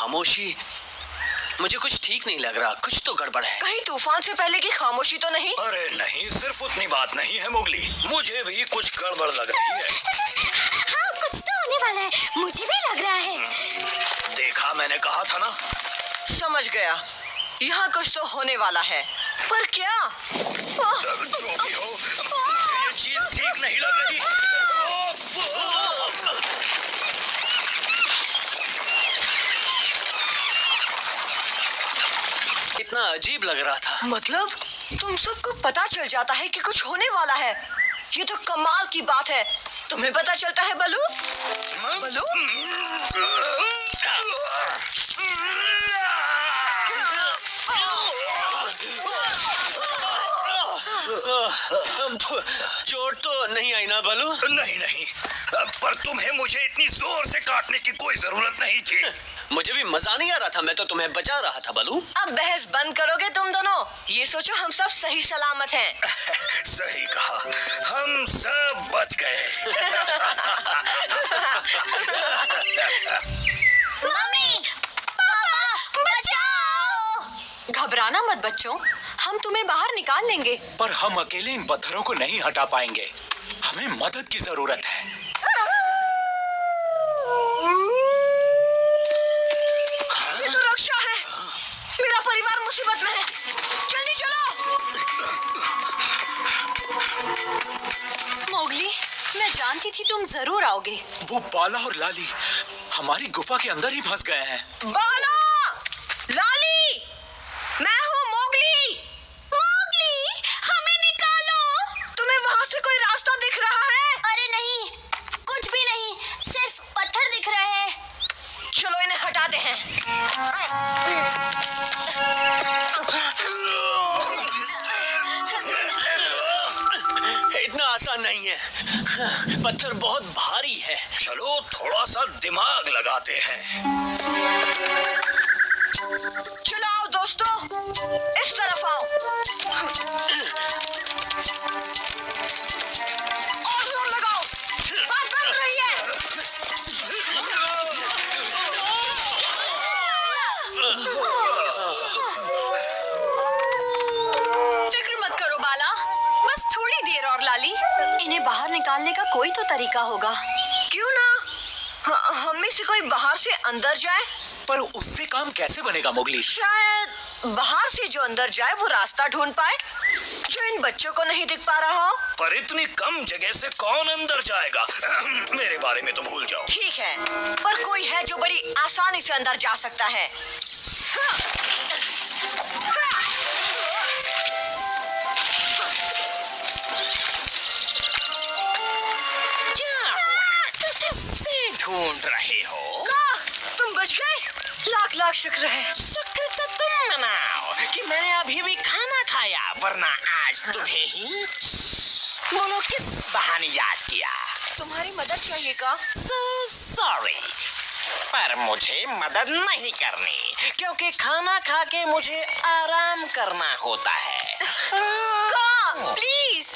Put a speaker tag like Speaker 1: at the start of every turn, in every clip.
Speaker 1: खामोशी, मुझे कुछ ठीक नहीं लग रहा। कुछ तो गड़बड़ है।
Speaker 2: कहीं तूफान से पहले की खामोशी तो नहीं?
Speaker 3: अरे नहीं, सिर्फ उतनी बात नहीं है मोगली, मुझे भी कुछ गड़बड़ लग रही है।
Speaker 4: हाँ, कुछ तो होने वाला है, मुझे भी लग रहा है।
Speaker 3: देखा, मैंने कहा था ना।
Speaker 2: समझ गया, यहाँ कुछ तो होने वाला है, पर क्या?
Speaker 3: जो भी हो, मुझे ये चीज ठीक नहीं लग रही।
Speaker 1: इतना अजीब लग रहा था।
Speaker 2: मतलब तुम सबको पता चल जाता है कि कुछ होने वाला है। ये तो कमाल की बात है। तुम्हें पता चलता है बलू? बलू?
Speaker 1: चोट तो नहीं आई ना बलू?
Speaker 3: नहीं नहीं, पर तुम्हें मुझे इतनी जोर से काटने की कोई जरूरत नहीं थी।
Speaker 1: मुझे भी मजा नहीं आ रहा था, मैं तो तुम्हें बचा रहा था बलू।
Speaker 2: अब बहस बंद करोगे तुम दोनों? ये सोचो हम सब सही सलामत हैं।
Speaker 3: सही कहा, हम सब बच गए।
Speaker 4: मम्मी, पापा, बचाओ!
Speaker 5: घबराना मत बच्चों, हम तुम्हें बाहर निकाल लेंगे।
Speaker 6: पर हम अकेले इन पत्थरों को नहीं हटा पाएंगे, हमें मदद की जरूरत है।
Speaker 2: ये तो रक्षा है, मेरा परिवार मुसीबत में है, जल्दी चलो।
Speaker 5: मोगली, मैं जानती थी तुम जरूर आओगे।
Speaker 6: वो बाला और लाली हमारी गुफा के अंदर ही फंस गए हैं।
Speaker 2: बाला, लाली, मैं हूँ मोगली।
Speaker 4: मोगली, हमें निकालो!
Speaker 2: तुम्हें वहाँ से कोई रास्ता दिख रहा है?
Speaker 4: अरे नहीं, कुछ भी नहीं, सिर्फ पत्थर दिख रहे हैं।
Speaker 2: चलो इन्हें हटाते हैं।
Speaker 1: इतना आसान नहीं है, पत्थर बहुत भारी है।
Speaker 3: चलो थोड़ा सा दिमाग लगाते हैं।
Speaker 2: चलो आओ दोस्तों, इस तरफ आओ। और जोर लगाओ, बात बन रही है।
Speaker 5: फिक्र मत करो बाला, बस थोड़ी देर और लाली। इन्हें बाहर निकालने का कोई तो तरीका होगा।
Speaker 2: क्यों ना हम में से कोई बाहर से अंदर जाए?
Speaker 6: पर उससे काम कैसे बनेगा मोगली?
Speaker 2: शायद बाहर से जो अंदर जाए वो रास्ता ढूंढ पाए जो इन बच्चों को नहीं दिख पा रहा हो।
Speaker 3: पर इतनी कम जगह से कौन अंदर जाएगा? मेरे बारे में तो भूल जाओ।
Speaker 2: ठीक है, पर कोई है जो बड़ी आसानी से अंदर जा सकता है।
Speaker 3: किससे ढूंढ रहे हो?
Speaker 2: तुम बच गए, लाख लाख शुक्र है।
Speaker 3: शुक्र तो तुम मनाओ कि मैंने अभी भी खाना खाया, वरना आज तुम्हें ही बोलो किस बहाने याद किया।
Speaker 2: तुम्हारी मदद चाहिए का?
Speaker 3: So sorry, पर मुझे मदद नहीं करनी, क्योंकि खाना खा के मुझे आराम करना होता है।
Speaker 2: प्लीज,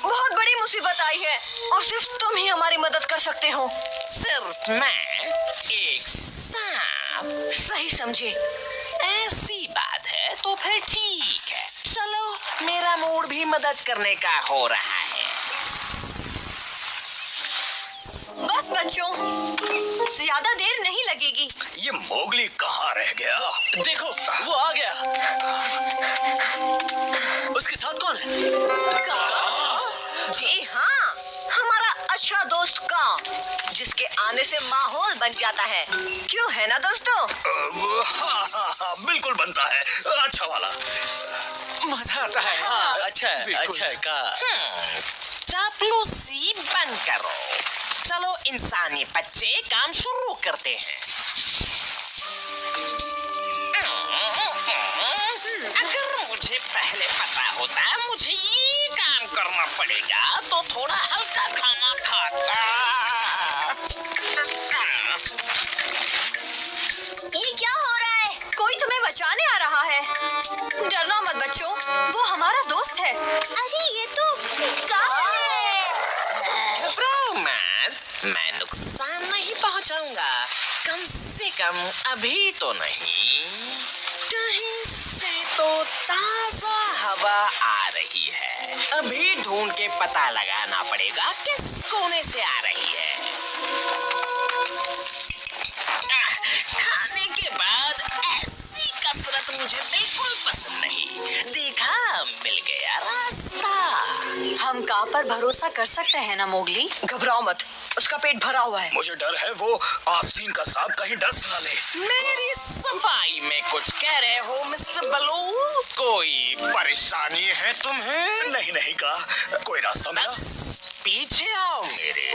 Speaker 2: बहुत बड़ी मुसीबत आई है और सिर्फ तुम ही हमारी मदद कर सकते हो।
Speaker 3: सिर्फ मैं? एक सांप?
Speaker 2: सही समझे।
Speaker 3: ऐसी बात है तो फिर ठीक है, चलो मेरा मूड भी मदद करने का हो रहा है।
Speaker 5: बस बच्चों, ज्यादा देर नहीं लगेगी।
Speaker 3: ये मोगली कहाँ रह गया?
Speaker 1: देखो, वो आ गया। उसके साथ कौन है?
Speaker 2: जी हाँ, हमारा अच्छा दोस्त का, जिसके आने से माहौल बन जाता है। क्यों, है ना दोस्तों?
Speaker 3: हाँ, बिल्कुल बनता है, अच्छा वाला।
Speaker 6: मजा आता है।
Speaker 1: हाँ, अच्छा है,
Speaker 6: बिल्कुल।
Speaker 1: अच्छा है का।
Speaker 3: चापलूसी बंद करो, चलो इंसानी बच्चे काम शुरू करते हैं। अगर मुझे पहले पता होता मुझे ये काम करना पड़ेगा तो थोड़ा हल्का खाना खाता।
Speaker 4: ये क्या हो रहा है?
Speaker 5: कोई तुम्हें बचाने आ रहा है। डरना मत बच्चों, वो हमारा दोस्त है।
Speaker 4: अरे ये तो कहाँ है?
Speaker 3: घबराओ मत, मैं नुकसान नहीं पहुंचाऊंगा। कम से कम अभी तो नहीं। कहीं से तो ताजा हवा आ रही है। अभी ढूंढ के पता लगाना पड़ेगा किस कोने से आ रही है। खाने के बाद ऐसी कसरत मुझे बिल्कुल पसंद नहीं। देखा, मिल गया रास्ता।
Speaker 5: हम का पर भरोसा कर सकते हैं ना मोगली?
Speaker 2: घबराओ मत, उसका पेट भरा हुआ है।
Speaker 6: मुझे डर है वो आस्तीन का सांप कहीं डस ना ले।
Speaker 3: मेरी सफाई में कुछ कह रहे हो मिस्टर बलू? कोई परेशानी है तुम्हें?
Speaker 6: नहीं का कोई रास्ता मिला?
Speaker 3: बस पीछे आओ मेरे।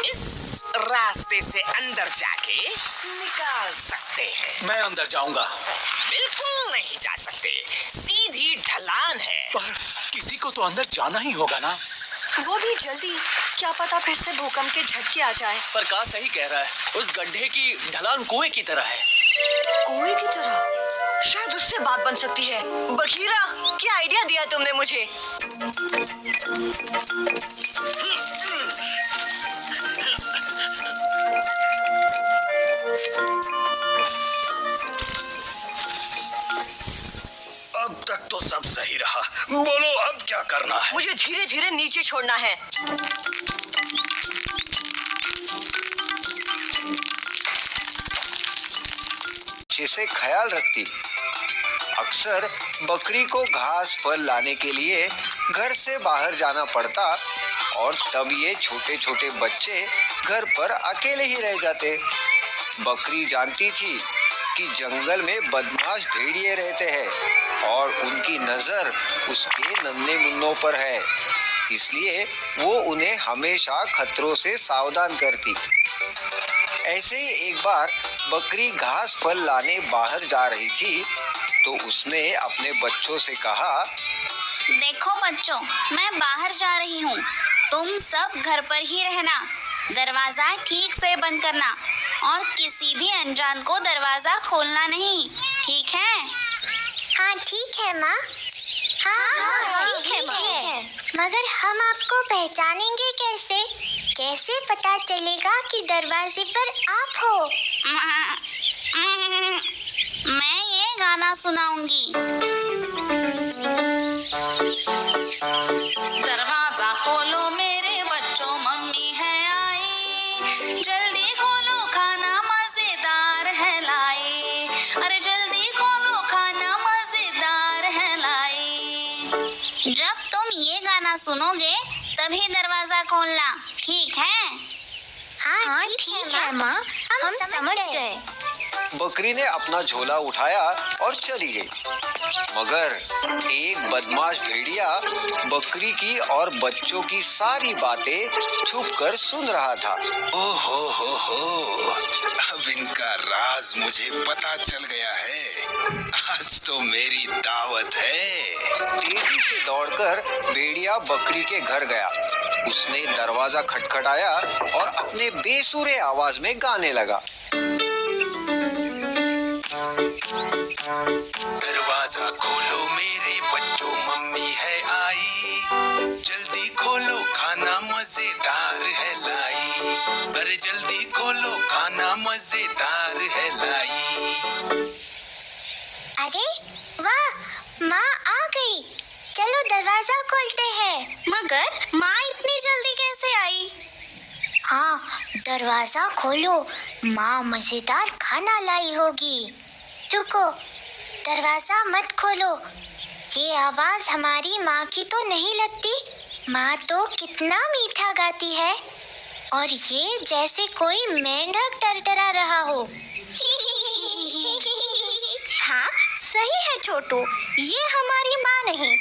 Speaker 3: इस रास्ते से अंदर जाके निकाल सकते हैं।
Speaker 6: मैं अंदर जाऊंगा।
Speaker 3: बिल्कुल नहीं जा सकते, सीधी ढलान है।
Speaker 6: पर किसी को तो अंदर जाना ही होगा ना।
Speaker 5: वो भी जल्दी, क्या पता फिर से भूकंप के झटके आ जाए।
Speaker 1: पर का सही कह रहा है, उस गड्ढे की ढलान कुएं की तरह है।
Speaker 2: कुएं की तरह? शायद उससे बात बन सकती है। बघीरा, क्या आइडिया दिया तुमने मुझे?
Speaker 6: अब तक तो सब सही रहा, बोलो अब क्या करना है?
Speaker 2: मुझे धीरे धीरे नीचे छोड़ना है।
Speaker 7: अच्छे से ख्याल रखती। अक्सर बकरी को घास फल लाने के लिए घर से बाहर जाना पड़ता और तब ये छोटे छोटे बच्चे घर पर अकेले ही रह जाते। बकरी जानती थी कि जंगल में बदमाश भेड़िए रहते हैं और उनकी नजर उसके नन्हे मुन्नों पर है, इसलिए वो उन्हें हमेशा खतरों से सावधान करती। ऐसे ही एक बार बकरी घास फल लाने बाहर जा रही थी तो उसने अपने बच्चों से कहा,
Speaker 4: देखो बच्चों, मैं बाहर जा रही हूँ, तुम सब घर पर ही रहना, दरवाजा ठीक से बंद करना और किसी भी अनजान को दरवाजा खोलना नहीं, ठीक है?
Speaker 8: हाँ ठीक है माँ। हाँ, ठीक है। मगर हम आपको पहचानेंगे कैसे? कैसे पता चलेगा कि दरवाजे पर आप हो?
Speaker 4: मैं ये गाना सुनाऊंगी। दरवाजा खोलो मेरे बच्चों, मम्मी है आई, जल्दी खोलो खाना मजेदार है लाई, अरे जल्दी खोलो खाना मजेदार है लाई। जब तुम ये गाना सुनोगे तभी दरवाजा खोलना, ठीक है?
Speaker 8: हाँ ठीक है माँ, हम समझ गए।
Speaker 7: बकरी ने अपना झोला उठाया और चली गई। मगर एक बदमाश भेड़िया बकरी की और बच्चों की सारी बातें छुपकर सुन रहा था।
Speaker 9: हो, अब इनका राज मुझे पता चल गया है। आज तो मेरी दावत है।
Speaker 7: तेजी से दौड़कर भेड़िया बकरी के घर गया। उसने दरवाजा खटखटाया और अपने बेसुरे आवाज में गाने लगा।
Speaker 9: दरवाजा खोलो मेरे बच्चों, मम्मी है आई, जल्दी खोलो खाना मजेदार है लाई, अरे जल्दी खोलो खाना मजेदार है लाई।
Speaker 8: अरे वाह, माँ आ गई, चलो दरवाजा खोलते हैं।
Speaker 4: मगर माँ इतनी जल्दी कैसे आई?
Speaker 8: हाँ, दरवाजा खोलो, माँ मजेदार खाना लाई होगी। रुको, दरवाजा मत खोलो, ये आवाज हमारी माँ की तो नहीं लगती। माँ तो कितना मीठा गाती है और ये जैसे कोई मेंढक टरटरा रहा हो।
Speaker 4: हाँ सही है छोटू, ये हमारी माँ नहीं।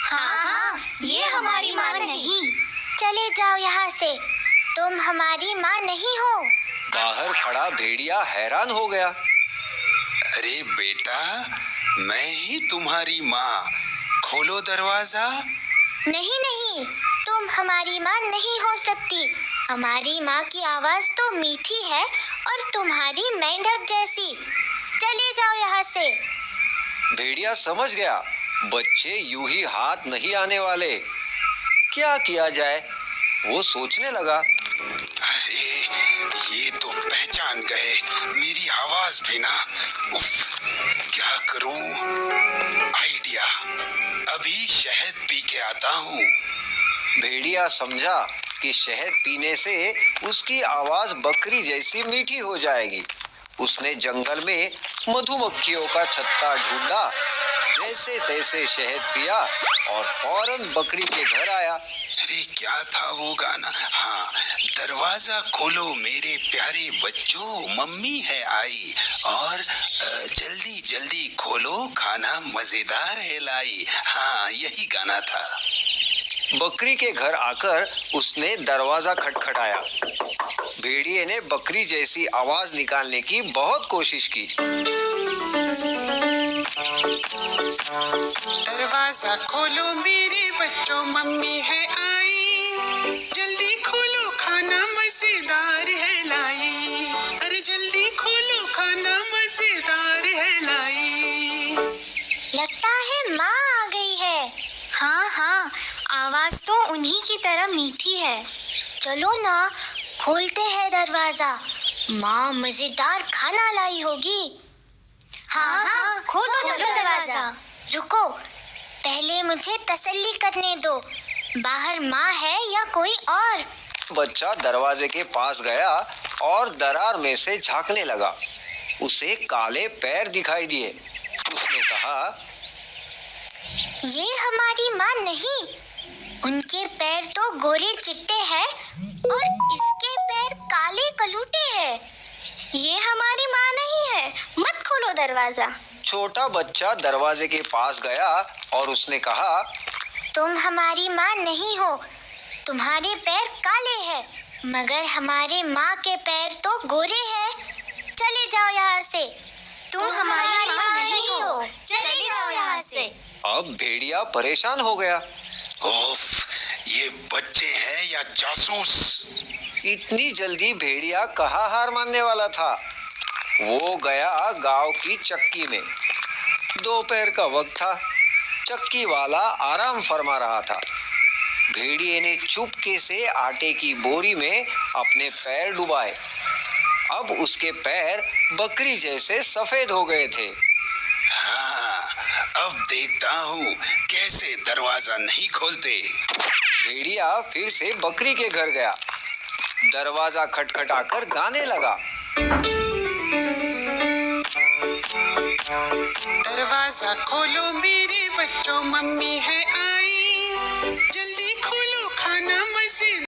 Speaker 8: हाँ, ये हमारी माँ नहीं। चले जाओ यहाँ से, तुम हमारी माँ नहीं हो।
Speaker 7: बाहर खड़ा भेड़िया हैरान हो गया।
Speaker 9: अरे बेटा, मैं ही तुम्हारी माँ, खोलो दरवाजा।
Speaker 8: नहीं, तुम हमारी माँ नहीं हो सकती। हमारी माँ की आवाज तो मीठी है और तुम्हारी मेंढक जैसी। चले जाओ यहाँ से।
Speaker 7: भेड़िया समझ गया बच्चे यूं ही हाथ नहीं आने वाले। क्या किया जाए? वो सोचने लगा,
Speaker 9: अरे ये तो पहचान गए मेरी आवाज भी ना। उफ, क्या करूं? आइडिया, अभी शहद पी के आता हूँ।
Speaker 7: भेड़िया समझा कि शहद पीने से उसकी आवाज बकरी जैसी मीठी हो जाएगी। उसने जंगल में मधुमक्खियों का छत्ता ढूंढा, जैसे तैसे शहद पिया और फौरन बकरी के घर आया।
Speaker 9: अरे क्या था वो गाना? हाँ, दरवाजा खोलो मेरे प्यारे बच्चों, मम्मी है आई, और जल्दी जल्दी खोलो खाना मजेदार है लाई। हाँ, यही गाना था।
Speaker 7: बकरी के घर आकर उसने दरवाजा खटखटाया। भेड़िए ने बकरी जैसी आवाज निकालने की बहुत कोशिश की।
Speaker 9: दरवाजा खोलो मेरे बच्चों, मम्मी है आई, जल्दी खोलो खाना मजेदार है लाई। अरे जल्दी खोलो खाना मजेदार है लाई।
Speaker 8: लगता है माँ आ गई है।
Speaker 5: हाँ हाँ, आवाज तो उन्हीं की तरह मीठी है।
Speaker 8: चलो ना, खोलते हैं दरवाजा। माँ मजेदार खाना लाई होगी।
Speaker 5: हाँ हाँ, खोलो दरवाजा।
Speaker 8: रुको, पहले मुझे तसल्ली करने दो। बाहर माँ है या कोई और?
Speaker 7: बच्चा दरवाजे के पास गया और दरार में से झांकने लगा। उसे काले पैर दिखाई दिए। उसने कहा,
Speaker 8: ये हमारी माँ नहीं। उनके पैर तो गोरे चिट्टे हैं और इसके पैर काले कलूटे हैं।
Speaker 5: ये हमारी माँ नहीं है, मत खोलो दरवाजा।
Speaker 7: छोटा बच्चा दरवाजे के पास गया और उसने कहा,
Speaker 8: तुम हमारी माँ नहीं हो। तुम्हारे पैर काले हैं, मगर हमारे माँ के पैर तो गोरे हैं। चले जाओ यहाँ से।
Speaker 5: तुम हमारी माँ नहीं हो, चले जाओ यहाँ से।
Speaker 7: अब भेड़िया परेशान हो गया।
Speaker 9: ओफ, ये बच्चे हैं या जासूस?
Speaker 7: इतनी जल्दी भेड़िया कहाँ हार मानने वाला था। वो गया गांव की चक्की में। दोपहर का वक्त था। चक्की वाला आराम फरमा रहा था। भेड़िए ने चुपके से आटे की बोरी में अपने पैर डुबाए। अब उसके पैर बकरी जैसे सफेद हो गए थे।
Speaker 9: हाँ, अब देखता हूँ कैसे दरवाजा नहीं खोलते।
Speaker 7: भेड़िया फिर से बकरी के घर गया। दरवाजा खटखटाकर गाने लगा।
Speaker 9: दरवाजा खोलो मेरे बच्चों, मम्मी है आई, जल्दी खोलो खाना